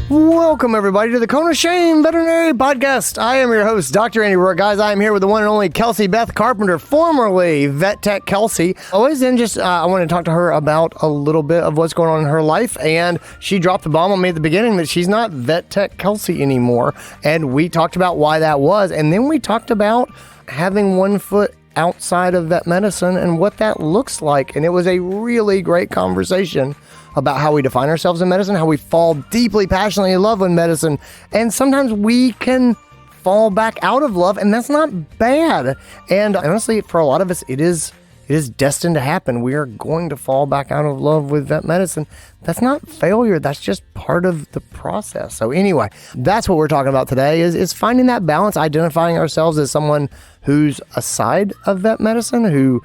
Welcome, everybody, to the Cone of Shame Veterinary Podcast. I am your host, Dr. Andy Roark. Guys, I am here with the one and only Kelsey Beth Carpenter, formerly Vet Tech Kelsey. Always then I want to talk to her about a little bit of what's going on in her life, and she dropped the bomb on me at the beginning that she's not Vet Tech Kelsey anymore, and we talked about why that was, and then we talked about having one foot outside of vet medicine and what that looks like, and it was a really great conversation about how we define ourselves in medicine, how we fall deeply, passionately in love with medicine, and sometimes we can fall back out of love, and that's not bad. And honestly, for a lot of us, it is destined to happen. We are going to fall back out of love with vet medicine. That's not failure. That's just part of the process. So anyway, that's what we're talking about today is finding that balance, identifying ourselves as someone who's aside of vet medicine, who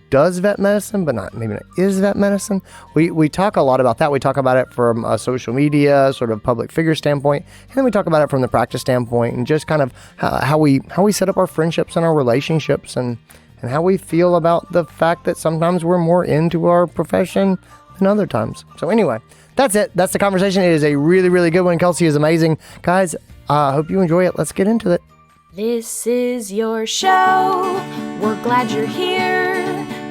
does vet medicine, but maybe not is vet medicine. We talk a lot about that. We talk about it from a social media, sort of public figure standpoint, and then we talk about it from the practice standpoint, and just kind of how we set up our friendships and our relationships, and how we feel about the fact that sometimes we're more into our profession than other times. So anyway, that's it. That's the conversation. It is a really, really good one. Kelsey is amazing. Guys, I hope you enjoy it. Let's get into it. This is your show. We're glad you're here.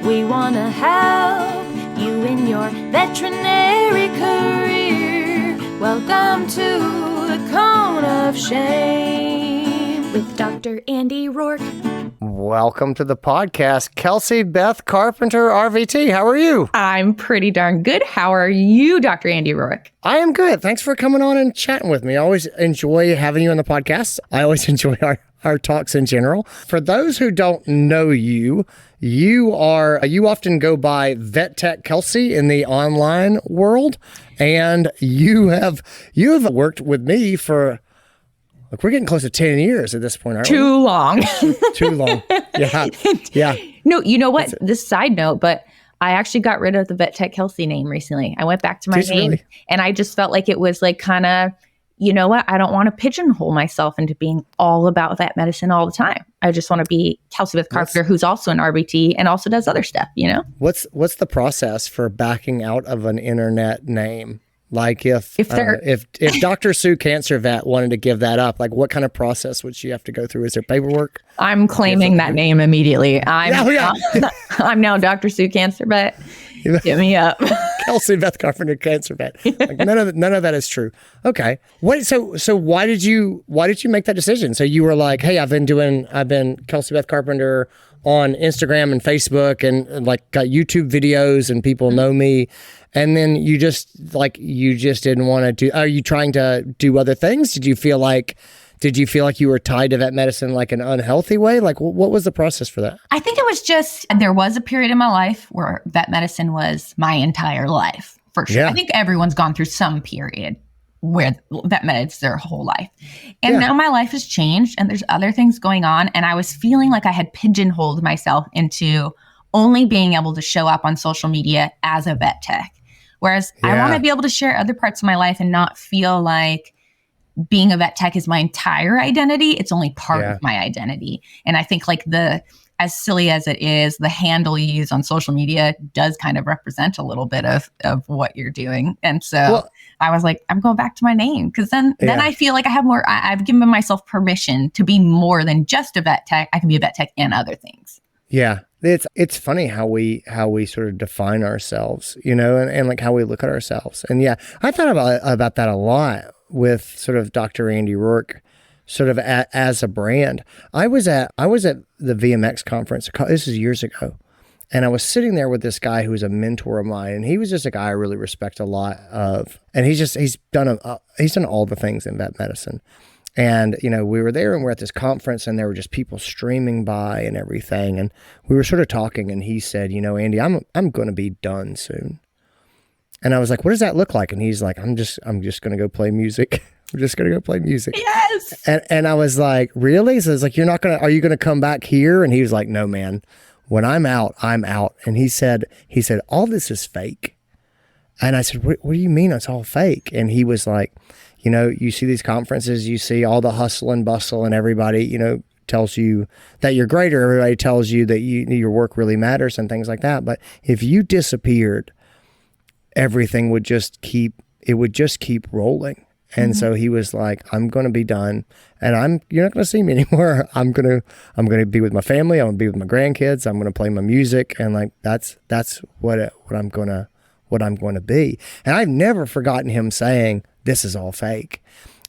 We want to help you in your veterinary career. Welcome to the Cone of Shame with Dr. Andy Roark. Welcome to the podcast, Kelsey Beth Carpenter, RVT. How are you? I'm pretty darn good. How are you, Dr. Andy Roark? I am good. Thanks for coming on and chatting with me. I always enjoy having you on the podcast. I always enjoy our talks in general. For those who don't know you, you often go by Vet Tech Kelsey in the online world, and you have worked with me for, look, we're getting close to 10 years at this point, aren't we? Too long. Too long. Yeah. No, you know what? This side note, but I actually got rid of the Vet Tech Kelsey name recently. I went back to my name, really? And I just felt like it was like kind of, you know what? I don't want to pigeonhole myself into being all about vet medicine all the time. I just want to be Kelsey Beth Carpenter, who's also an RBT and also does other stuff, you know? What's the process for backing out of an internet name? Like if Dr. Sue Cancer Vet wanted to give that up, like what kind of process would she have to go through? Is there paperwork? I'm claiming that name immediately. I'm now Dr. Sue Cancer Vet. Get me up. Kelsey Beth Carpenter Cancer Vet. Like none of that is true. Okay. So why did you make that decision? So you were like, hey, I've been Kelsey Beth Carpenter on Instagram and Facebook and like got YouTube videos and people know me. And then you just didn't want to do, are you trying to do other things? Did you feel like you were tied to vet medicine like an unhealthy way? Like what was the process for that? I think it was just, there was a period in my life where vet medicine was my entire life, for sure. Yeah. I think everyone's gone through some period where vet medicine's their whole life. And now my life has changed and there's other things going on. And I was feeling like I had pigeonholed myself into only being able to show up on social media as a vet tech. Whereas I want to be able to share other parts of my life and not feel like being a vet tech is my entire identity. It's only part of my identity. And I think like as silly as it is, the handle you use on social media does kind of represent a little bit of what you're doing. And so I was like, I'm going back to my name because then I feel like I have more, I've given myself permission to be more than just a vet tech. I can be a vet tech and other things. Yeah. It's funny how we sort of define ourselves, you know, and like how we look at ourselves. And I thought about that a lot with sort of Dr. Andy Roark, sort of as a brand. I was at the VMX conference. This is years ago, and I was sitting there with this guy who was a mentor of mine, and he was just a guy I really respect a lot of. And he's done all the things in vet medicine. And, you know, we were there and we're at this conference and there were just people streaming by and everything. And we were sort of talking and he said, you know, Andy, I'm going to be done soon. And I was like, what does that look like? And he's like, I'm just going to go play music. I'm just going to go play music. Yes. And I was like, really? So it's like, are you going to come back here? And he was like, no, man, when I'm out, I'm out. And he said, all this is fake. And I said, what do you mean it's all fake? And he was like, you know, you see these conferences, you see all the hustle and bustle and everybody, you know, tells you that you're great or everybody tells you that your work really matters and things like that. But if you disappeared, everything would just keep rolling. And so he was like, I'm going to be done, and you're not going to see me anymore. I'm going to be with my family. I'm going to be with my grandkids. I'm going to play my music. And like, that's what I'm going to be. And I've never forgotten him saying, this is all fake.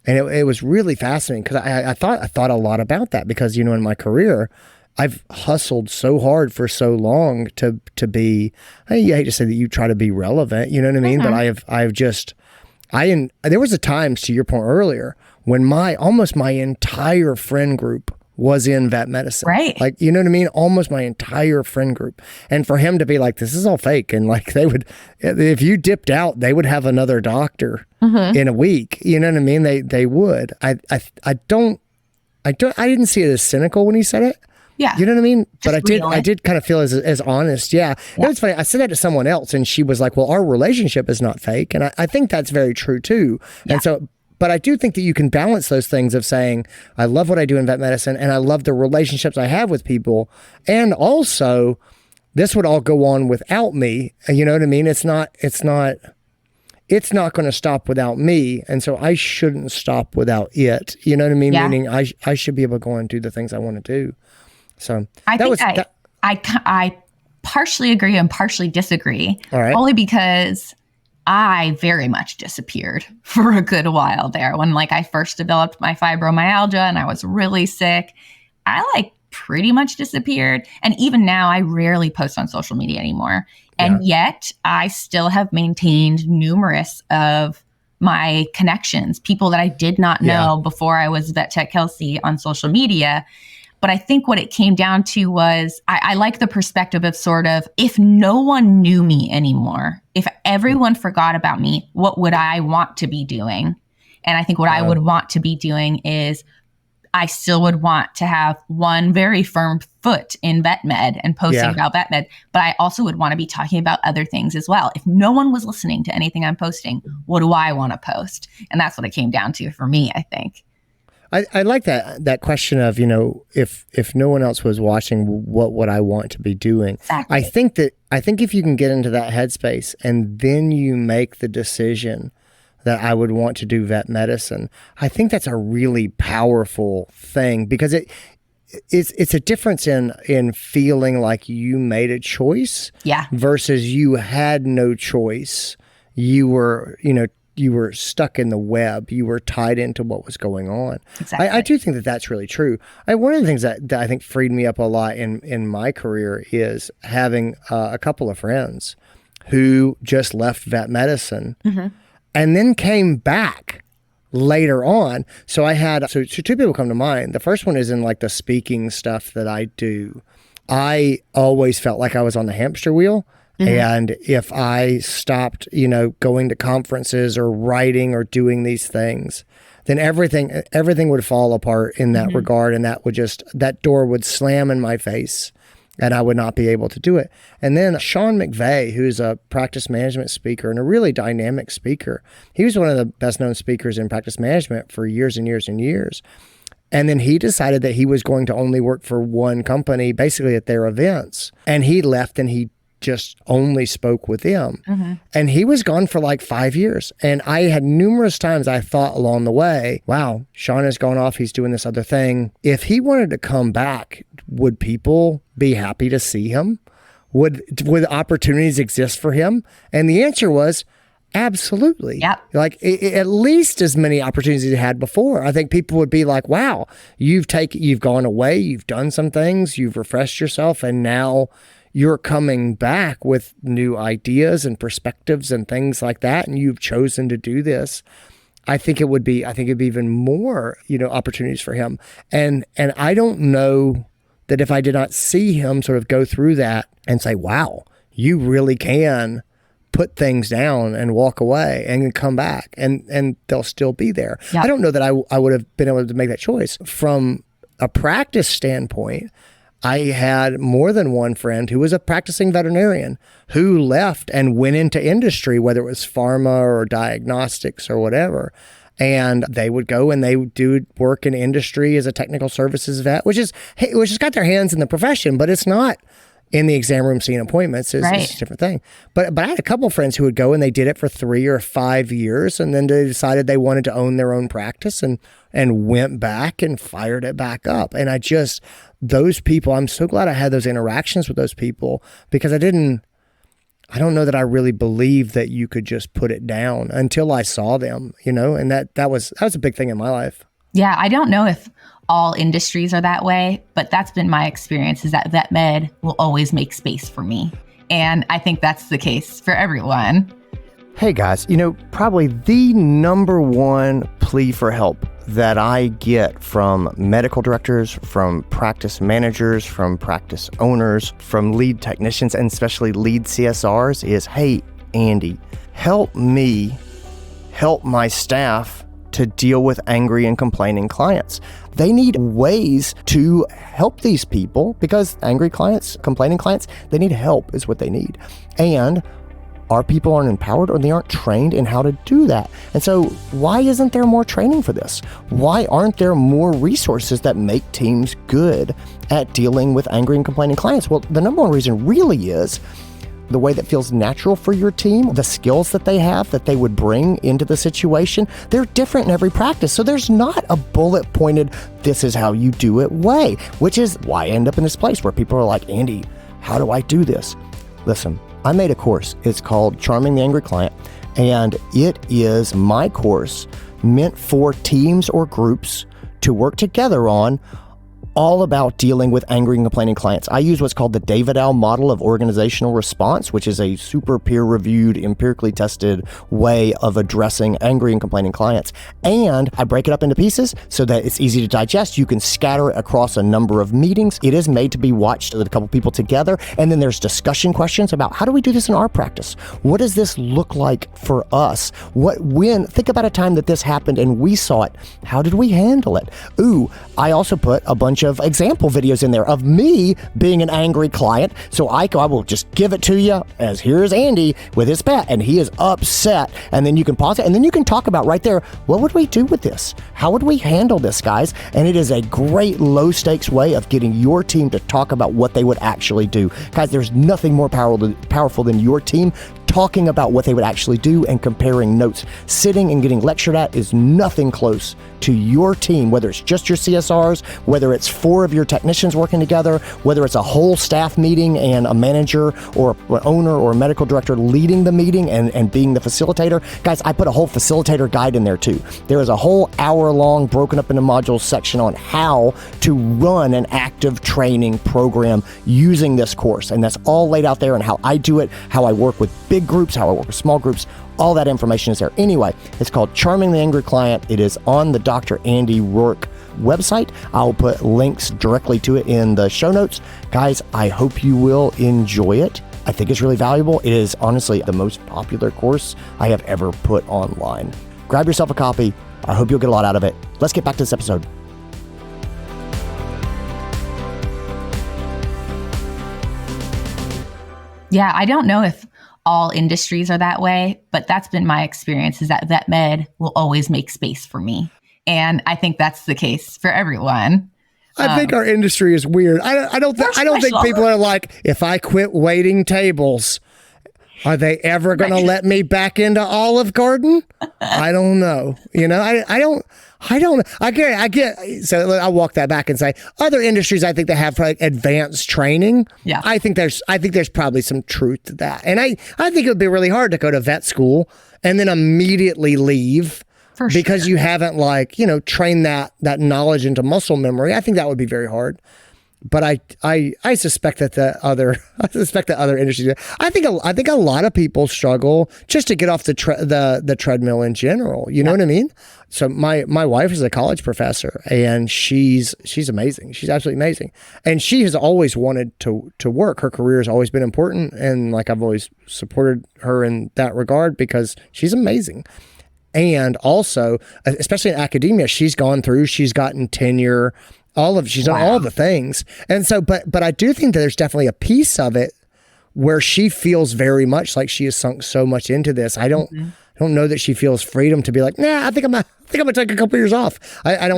And it was really fascinating, because I thought a lot about that, because, in my career, I've hustled so hard for so long to be, I hate to say that you try to be relevant, you know what I mean? But there was a time, to your point earlier, when almost my entire friend group was in vet medicine. Right. Like, you know what I mean? Almost my entire friend group. And for him to be like, this is all fake. And like, if you dipped out, they would have another doctor in a week. You know what I mean? They would. I didn't see it as cynical when he said it. Yeah. You know what I mean? Just But I did kind of feel as honest. Yeah. It was funny. I said that to someone else, and she was like, well, our relationship is not fake. And I think that's very true too. Yeah. And so, but I do think that you can balance those things of saying, I love what I do in vet medicine, and I love the relationships I have with people. And also, this would all go on without me. You know what I mean? It's not going to stop without me. And so I shouldn't stop without it. You know what I mean? Yeah. Meaning I should be able to go and do the things I want to do. So I partially agree and partially disagree. All right. Only because I very much disappeared for a good while there. When I first developed my fibromyalgia and I was really sick, I pretty much disappeared. And even now I rarely post on social media anymore. And yet I still have maintained numerous of my connections, people that I did not know before I was Vet Tech Kelsey on social media. But I think what it came down to was I like the perspective of sort of, if no one knew me anymore, if everyone forgot about me, what would I want to be doing? And I think what I would want to be doing is I still would want to have one very firm foot in vet med and posting about vet med, but I also would want to be talking about other things as well. If no one was listening to anything I'm posting, what do I want to post? And that's what it came down to for me, I think. I like that question of, if no one else was watching, what would I want to be doing? Exactly. I think if you can get into that headspace and then you make the decision that I would want to do vet medicine, I think that's a really powerful thing, because it's a difference in feeling like you made a choice versus you had no choice. You were stuck in the web. You were tied into what was going on. Exactly. I do think that that's really true. One of the things that I think freed me up a lot in my career is having a couple of friends who just left vet medicine and then came back later on. So I had, so two people come to mind. The first one is in the speaking stuff that I do. I always felt like I was on the hamster wheel. And if I stopped, going to conferences or writing or doing these things, then everything would fall apart in that regard. And that door would slam in my face and I would not be able to do it. And then Sean McVay, who's a practice management speaker and a really dynamic speaker, he was one of the best known speakers in practice management for years and years and years. And then he decided that he was going to only work for one company, basically at their events. And he left and he just only spoke with them. And he was gone for 5 years. And I had numerous times I thought along the way, wow, Sean has gone off. He's doing this other thing. If he wanted to come back, would people be happy to see him? Would opportunities exist for him? And the answer was absolutely. Yep. At least as many opportunities as he had before. I think people would be like, wow, you've gone away, you've done some things, you've refreshed yourself, and now you're coming back with new ideas and perspectives and things like that, and you've chosen to do this. I think it'd be even more, opportunities for him. And I don't know that if I did not see him sort of go through that and say, wow, you really can put things down and walk away and come back and they'll still be there. Yeah. I don't know that I would have been able to make that choice. From a practice standpoint, I had more than one friend who was a practicing veterinarian who left and went into industry, whether it was pharma or diagnostics or whatever. And they would go and they would do work in industry as a technical services vet, which has got their hands in the profession, but it's not in the exam room seeing appointments is a different thing. But I had a couple of friends who would go and they did it for 3 or 5 years, and then they decided they wanted to own their own practice and went back and fired it back up. And those people, I'm so glad I had those interactions with those people, because I don't know that I really believed that you could just put it down until I saw them, and that was a big thing in my life. Yeah, I don't know if all industries are that way, but that's been my experience, is that vet med will always make space for me. And I think that's the case for everyone. Hey guys, probably the number one plea for help that I get from medical directors, from practice managers, from practice owners, from lead technicians, and especially lead CSRs is, hey, Andy, help me help my staff to deal with angry and complaining clients. They need ways to help these people, because angry clients, complaining clients, they need help is what they need. And our people aren't empowered, or they aren't trained in how to do that. And so why isn't there more training for this? Why aren't there more resources that make teams good at dealing with angry and complaining clients? Well, the number one reason really is the way that feels natural for your team, the skills that they have that they would bring into the situation. They're different in every practice. So there's not a bullet pointed, this is how you do it way, which is why I end up in this place where people are like, Andy, how do I do this? Listen, I made a course. It's called Charming the Angry Client, and it is my course meant for teams or groups to work together on, all about dealing with angry and complaining clients. I use what's called the David Al model of organizational response, which is a super peer-reviewed, empirically tested way of addressing angry and complaining clients. And I break it up into pieces so that it's easy to digest. You can scatter it across a number of meetings. It is made to be watched with a couple people together. And then there's discussion questions about, how do we do this in our practice? What does this look like for us? Think about a time that this happened and we saw it. How did we handle it? Ooh, I also put a bunch of example videos in there of me being an angry client. So I will just give it to you as, here's Andy with his pet and he is upset. And then you can pause it and then you can talk about right there, what would we do with this? How would we handle this, guys? And it is a great low stakes way of getting your team to talk about what they would actually do. Guys, there's nothing more powerful than your team talking about what they would actually do and comparing notes. Sitting and getting lectured at is nothing close to your team, whether it's just your CSRs, whether it's 4 of your technicians working together, whether it's a whole staff meeting and a manager or an owner or a medical director leading the meeting and being the facilitator. Guys, I put a whole facilitator guide in there too. There is a whole hour-long broken up into modules section on how to run an active training program using this course. And that's all laid out there, and how I do it, how I work with big groups, how I work with small groups. All that information is there. Anyway, it's called Charming the Angry Client. It is on the Dr. Andy Roark website. I'll put links directly to it in the show notes. Guys, I hope you will enjoy it. I think it's really valuable. It is honestly the most popular course I have ever put online. Grab yourself a copy. I hope you'll get a lot out of it. Let's get back to this episode. Yeah, I don't know if all industries are that way, but that's been my experience, is that vet med will always make space for me. And I think that's the case for everyone. I think our industry is weird. I don't think people are like, if I quit waiting tables, are they ever going to let me back into Olive Garden? I don't know. I get. So I'll walk that back and say other industries, I think they have like advanced training. Yeah. I think there's probably some truth to that. And I think it would be really hard to go to vet school and then immediately leave because you haven't trained that knowledge into muscle memory. I think that would be very hard. But I suspect that the other industries. I think a lot of people struggle just to get off the treadmill in general. You know what I mean? So my wife is a college professor, and she's amazing. She's absolutely amazing, and she has always wanted to work. Her career has always been important, and I've always supported her in that regard because she's amazing. And also, especially in academia, she's gotten tenure. She's done all the things. And so, but I do think that there's definitely a piece of it where she feels very much like she has sunk so much into this. I don't know that she feels freedom to be like, nah, I think I'm gonna take a couple years off. I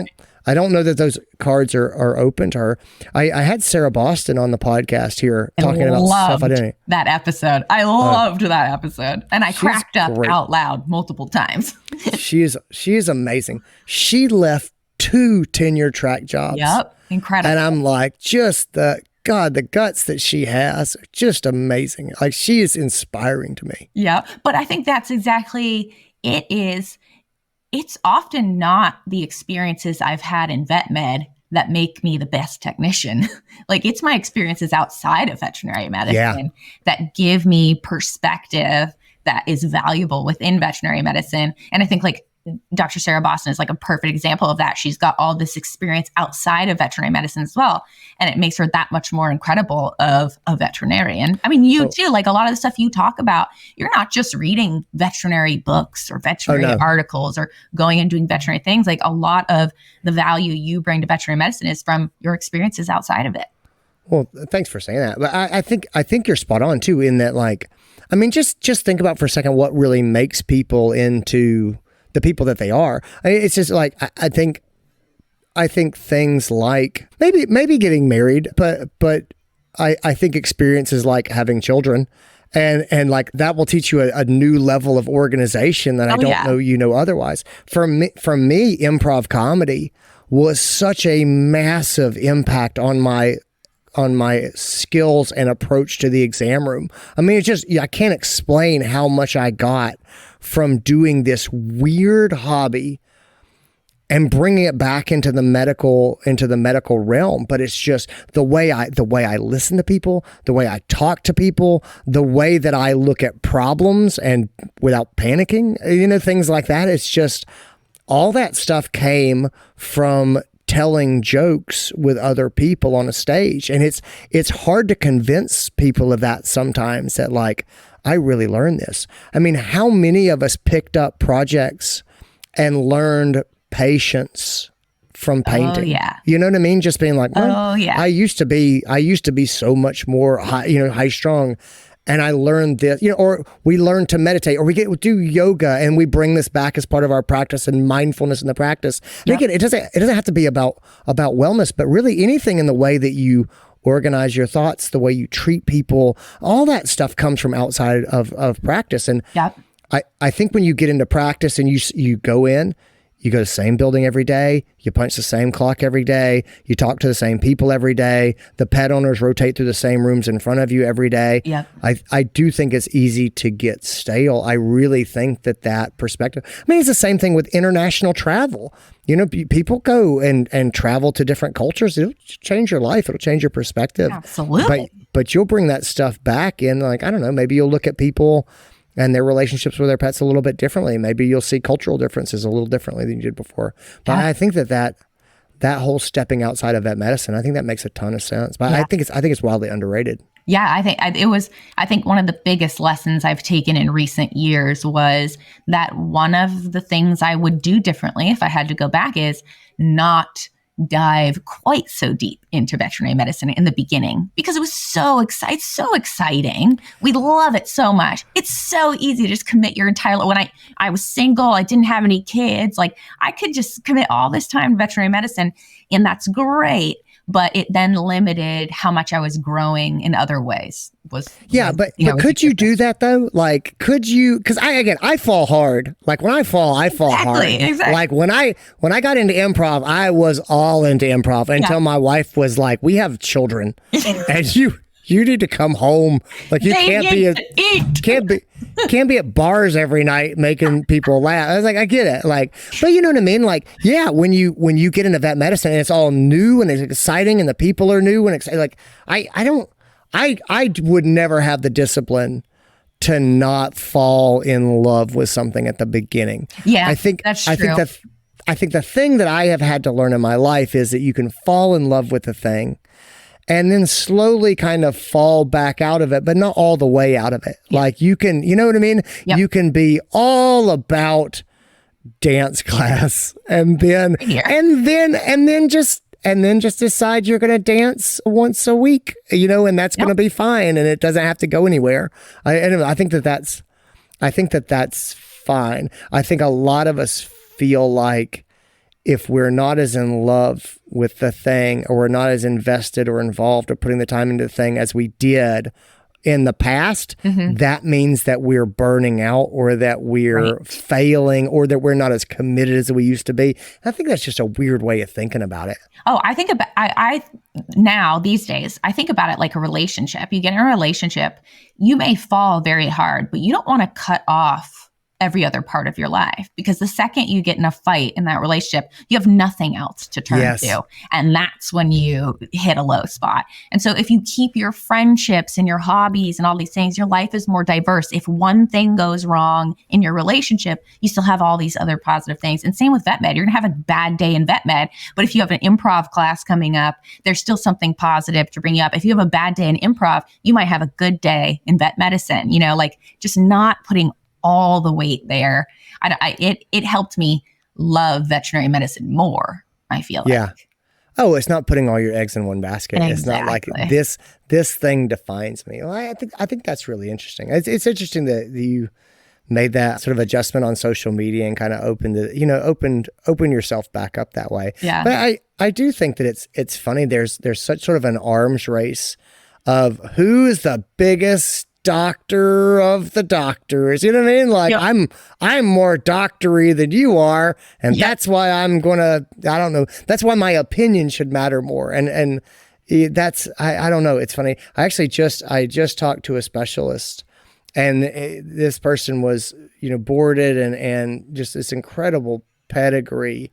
I don't know that those cards are open to her. I had Sarah Boston on the podcast here talking about self-identity. That episode. I loved that episode. And I cracked up out loud multiple times. She is amazing. She left 2 tenure track jobs. Yep. Incredible. And I'm like, just the guts that she has, are just amazing. Like, she is inspiring to me. Yeah. But I think that's exactly it is. It's often not the experiences I've had in vet med that make me the best technician. Like, it's my experiences outside of veterinary medicine that give me perspective that is valuable within veterinary medicine. And I think like Dr. Sarah Boston is like a perfect example of that. She's got all this experience outside of veterinary medicine as well. And it makes her that much more incredible of a veterinarian. I mean, you too, like a lot of the stuff you talk about, you're not just reading veterinary books or veterinary articles or going and doing veterinary things. Like, a lot of the value you bring to veterinary medicine is from your experiences outside of it. Well, thanks for saying that. But I think you're spot on too, in that, like, I mean, just think about for a second what really makes people into the people that they are. It's just like, I think things like maybe getting married, but I think experiences like having children and like that will teach you a new level of organization that I don't know otherwise. For me, improv comedy was such a massive impact on my skills and approach to the exam room. I mean, it's just, I can't explain how much I got from doing this weird hobby and bringing it back into the medical realm. But it's just the way I listen to people, the way I talk to people, the way that I look at problems and without panicking, things like that. It's just, all that stuff came from telling jokes with other people on a stage. And it's hard to convince people of that sometimes, that like, I really learned this. I mean, how many of us picked up projects and learned patience from painting? Oh, yeah. You know what I mean? Just being like, well, I used to be so much more high strung. And I learned this, or we learn to meditate, or we do yoga, and we bring this back as part of our practice and mindfulness in the practice. And again, it doesn't have to be about wellness, but really anything in the way that you organize your thoughts, the way you treat people, all that stuff comes from outside of practice. And I think when you get into practice and you go in, you go to the same building every day, you punch the same clock every day, you talk to the same people every day, the pet owners rotate through the same rooms in front of you every day. Yep. I do think it's easy to get stale. I really think that perspective, I mean, it's the same thing with international travel. People go and travel to different cultures. It'll change your life. It'll change your perspective. Absolutely. But you'll bring that stuff back in, like, I don't know, maybe you'll look at people and their relationships with their pets a little bit differently. Maybe you'll see cultural differences a little differently than you did before. But I think that whole stepping outside of vet medicine, I think that makes a ton of sense. But I think it's wildly underrated. Yeah, I think one of the biggest lessons I've taken in recent years was that one of the things I would do differently if I had to go back is not dive quite so deep into veterinary medicine in the beginning, because it was so exciting. We love it so much. It's so easy to just commit your entire life. When I was single, I didn't have any kids, like I could just commit all this time to veterinary medicine, and that's great. But it then limited how much I was growing in other ways. But could you do that though? Like, could you? Because I fall hard. Like when I fall hard. Exactly. Like when I got into improv, I was all into improv until my wife was like, "We have children, and you need to come home. Like you can't be at bars every night making people laugh." I was like, I get it. Like, but you know what I mean? Like, yeah, when you get into vet medicine and it's all new and it's exciting and the people are new and exciting, like I would never have the discipline to not fall in love with something at the beginning. Yeah, I think that's true. I think the thing that I have had to learn in my life is that you can fall in love with a thing and then slowly kind of fall back out of it, but not all the way out of it. Yeah. Like you can, you know what I mean? Yep. You can be all about dance class and then just decide you're going to dance once a week, and that's going to be fine. And it doesn't have to go anywhere. I think that's fine. I think a lot of us feel like if we're not as in love with the thing, or we're not as invested or involved or putting the time into the thing as we did in the past, that means that we're burning out, or that we're failing, or that we're not as committed as we used to be. I think that's just a weird way of thinking about it. Oh, I think about, I now these days, I think about it like a relationship. You get in a relationship, you may fall very hard, but you don't want to cut off every other part of your life, because the second you get in a fight in that relationship, you have nothing else to turn to. And that's when you hit a low spot. And so if you keep your friendships and your hobbies and all these things, your life is more diverse. If one thing goes wrong in your relationship, you still have all these other positive things. And same with vet med. You're going to have a bad day in vet med, but if you have an improv class coming up, there's still something positive to bring you up. If you have a bad day in improv, you might have a good day in vet medicine, like just not putting all the weight there. It helped me love veterinary medicine more, I feel like. Yeah. Oh, it's not putting all your eggs in one basket. Exactly. It's not like this thing defines me. Well, I think that's really interesting. It's interesting that you made that sort of adjustment on social media and kind of open yourself back up that way. Yeah. But I do think that it's funny. There's such sort of an arms race of who is the biggest doctor of the doctors. You know what I mean? Like, I'm more doctory than you are, and that's why I'm gonna, I don't know, that's why my opinion should matter more. And that's, I don't know, it's funny. I just talked to a specialist, and this person was, boarded and just this incredible pedigree.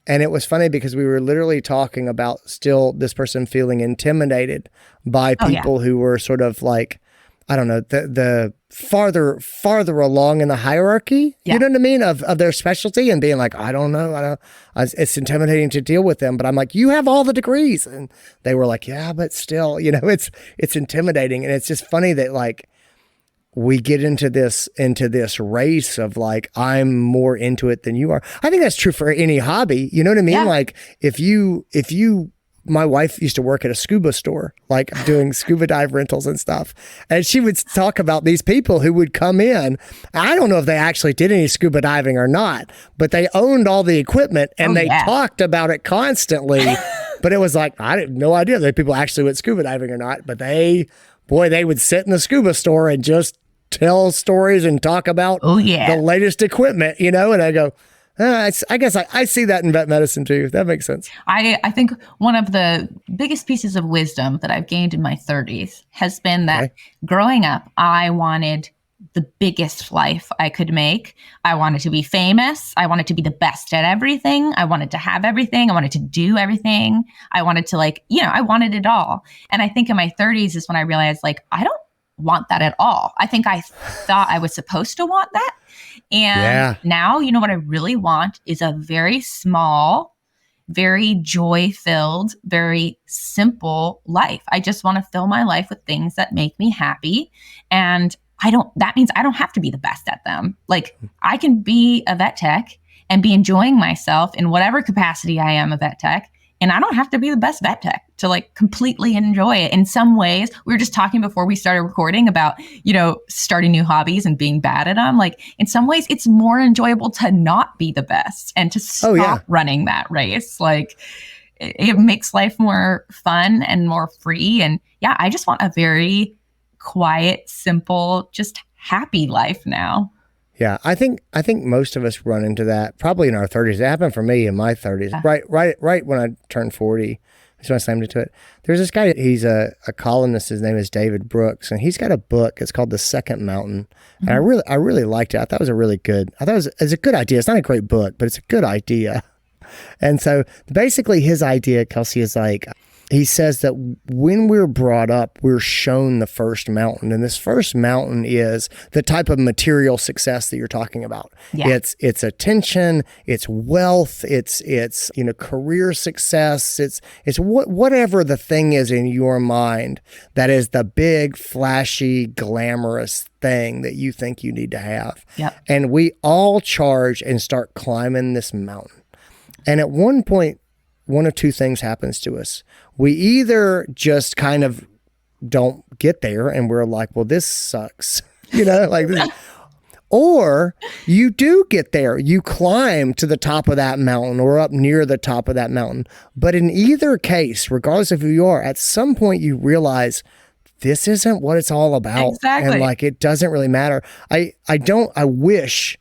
And it was funny because we were literally talking about still this person feeling intimidated by people who were sort of like, I don't know, the farther along in the hierarchy, you know what I mean, of their specialty, and being like, I don't know, it's intimidating to deal with them. But I'm like, you have all the degrees. And they were like, yeah, but still, it's intimidating. And it's just funny that like we get into this race of like, I'm more into it than you are. I think that's true for any hobby. You know what I mean? Yeah. Like if you my wife used to work at a scuba store, like doing scuba dive rentals and stuff. And she would talk about these people who would come in. I don't know if they actually did any scuba diving or not, but they owned all the equipment and they talked about it constantly. But it was like, I had no idea that people actually went scuba diving or not. But they would sit in the scuba store and just tell stories and talk about the latest equipment, and I go, I guess I see that in vet medicine too. That makes sense. I think one of the biggest pieces of wisdom that I've gained in my 30s has been that growing up, I wanted the biggest life I could make. I wanted to be famous. I wanted to be the best at everything. I wanted to have everything. I wanted to do everything. I wanted to I wanted it all. And I think in my 30s is when I realized I don't want that at all. I think I thought I was supposed to want that. And now, what I really want is a very small, very joy-filled, very simple life. I just want to fill my life with things that make me happy. And that means I don't have to be the best at them. Like I can be a vet tech and be enjoying myself in whatever capacity I am a vet tech. And I don't have to be the best vet tech to completely enjoy it. In some ways, we were just talking before we started recording about, starting new hobbies and being bad at them. In some ways, it's more enjoyable to not be the best and to stop running that race. It makes life more fun and more free. And I just want a very quiet, simple, just happy life now. Yeah, I think most of us run into that probably in our 30s. It happened for me in my 30s, right when I turned 40. I just want to slam into it. There's this guy, he's a columnist. His name is David Brooks, and he's got a book. It's called The Second Mountain. Mm-hmm. And I really liked it. I thought it was a good idea. It's not a great book, but it's a good idea. And so basically his idea, Kelsey, is he says that when we're brought up, we're shown the first mountain. And this first mountain is the type of material success that you're talking about. Yeah. It's attention, it's wealth, it's career success, it's whatever the thing is in your mind that is the big, flashy, glamorous thing that you think you need to have. Yep. And we all charge and start climbing this mountain. And at one point, one of two things happens to us. We either just kind of don't get there and we're like, well, this sucks, Or you do get there, you climb to the top of that mountain or up near the top of that mountain. But in either case, regardless of who you are, at some point you realize this isn't what it's all about. Exactly. And like, it doesn't really matter. I wish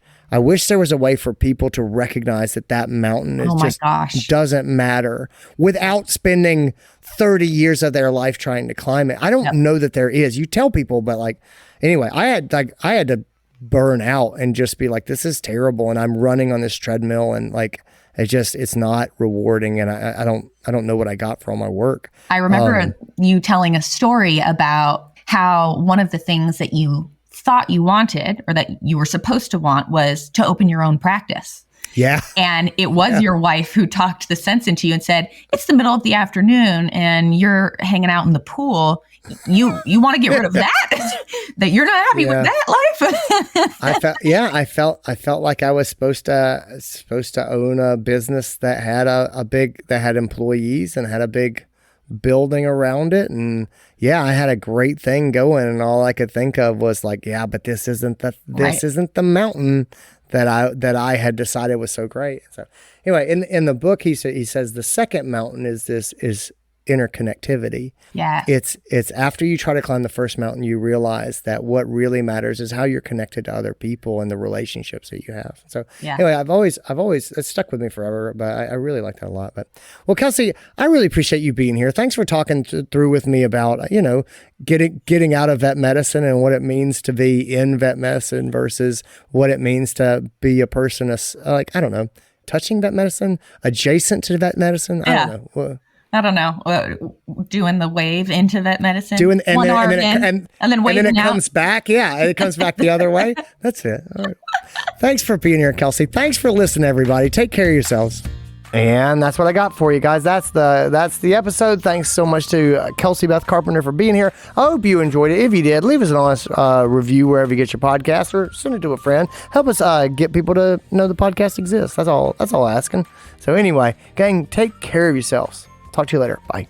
there was a way for people to recognize that mountain is doesn't matter without spending 30 years of their life trying to climb it. I don't know that there is. You tell people, but like, anyway, I had to burn out and just be like, this is terrible. And I'm running on this treadmill and like, it's not rewarding. And I don't know what I got for all my work. I remember you telling a story about how one of the things that you thought you wanted or that you were supposed to want was to open your own practice. Yeah. And it was your wife who talked the sense into you and said, it's the middle of the afternoon and you're hanging out in the pool. You want to get rid of that? That you're not happy with that life? I felt like I was supposed to own a business that had that had employees and had a big building around it. And I had a great thing going, and all I could think of was like, but this isn't the mountain that I had decided was so great. So anyway, in the book, he says the second mountain is interconnectivity. Yeah. It's after you try to climb the first mountain, you realize that what really matters is how you're connected to other people and the relationships that you have. So anyway, I've always it's stuck with me forever, but I really like that a lot. But well, Kelsey, I really appreciate you being here. Thanks for talking through with me about, getting out of vet medicine and what it means to be in vet medicine versus what it means to be a person touching vet medicine, adjacent to vet medicine. I don't know. Doing the wave into vet medicine. And then waving it out. comes back. Yeah, it comes back the other way. That's it. All right. Thanks for being here, Kelsey. Thanks for listening, everybody. Take care of yourselves. And that's what I got for you guys. That's the episode. Thanks so much to Kelsey Beth Carpenter for being here. I hope you enjoyed it. If you did, leave us an honest review wherever you get your podcast, or send it to a friend. Help us get people to know the podcast exists. That's all I'm asking. So anyway, gang, take care of yourselves. Talk to you later. Bye.